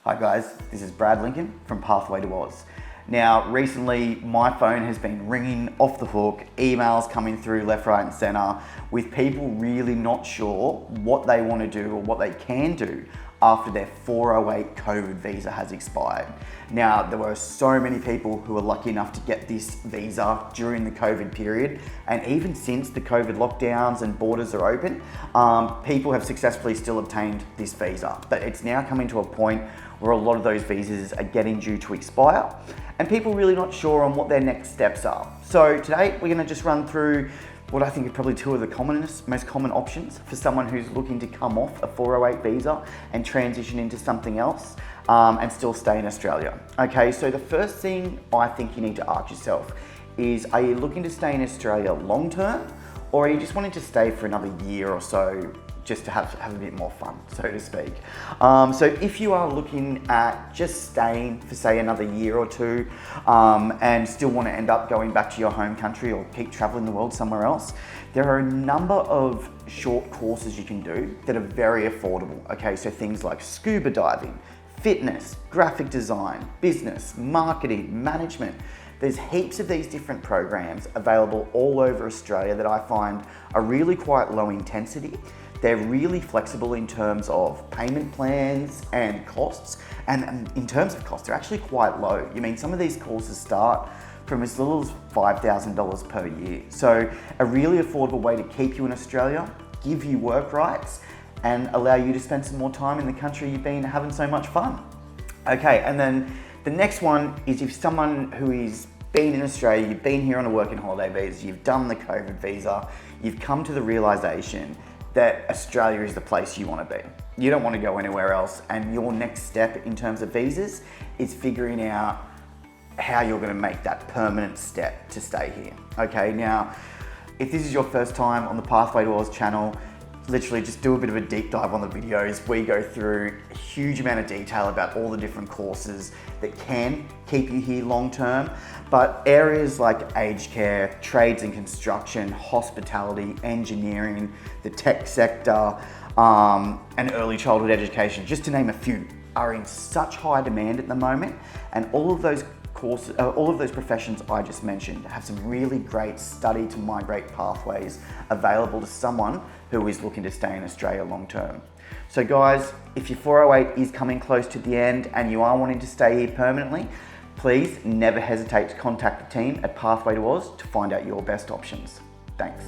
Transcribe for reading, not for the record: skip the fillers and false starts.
Hi guys, this is Brad Lincoln from Pathway to Oz. Now, recently my phone has been ringing off the hook, emails coming through left, right and center with people really not sure what they want to do or what they can do after their 408 COVID visa has expired. Now, there were so many people who were lucky enough to get this visa during the COVID period, and even since the COVID lockdowns and borders are open, people have successfully still obtained this visa. But it's now coming to a point where a lot of those visas are getting due to expire, and people are really not sure on what their next steps are. So today, we're gonna just run through what I think are probably two of the most common options for someone who's looking to come off a 408 visa and transition into something else and still stay in Australia. Okay, so the first thing I think you need to ask yourself is, are you looking to stay in Australia long term, or are you just wanting to stay for another year or so just to have a bit more fun, so to speak? So if you are looking at just staying for say another year or two and still want to end up going back to your home country or keep traveling the world somewhere else, there are a number of short courses you can do that are very affordable. Okay, so things like scuba diving, fitness, graphic design, business, marketing, management. There's heaps of these different programs available all over Australia that I find are really quite low intensity. They're really flexible in terms of payment plans and costs. And in terms of costs, they're actually quite low. You mean, some of these courses start from as little as $5,000 per year. So a really affordable way to keep you in Australia, give you work rights, and allow you to spend some more time in the country you've been having so much fun. Okay, and then the next one is if someone who is been in Australia, you've been here on a working holiday visa, you've done the COVID visa, you've come to the realization that Australia is the place you want to be. You don't want to go anywhere else, and your next step in terms of visas is figuring out how you're going to make that permanent step to stay here. Okay, now, if this is your first time on the Pathway to Oz channel, literally just do a bit of a deep dive on the videos. We go through a huge amount of detail about all the different courses that can keep you here long term, but areas like aged care, trades and construction, hospitality, engineering, the tech sector, and early childhood education, just to name a few, are in such high demand at the moment, and all of those courses, all of those professions I just mentioned have some really great study to migrate pathways available to someone who is looking to stay in Australia long term. So guys, if your 408 is coming close to the end and you are wanting to stay here permanently, please never hesitate to contact the team at Pathway to Oz to find out your best options. Thanks.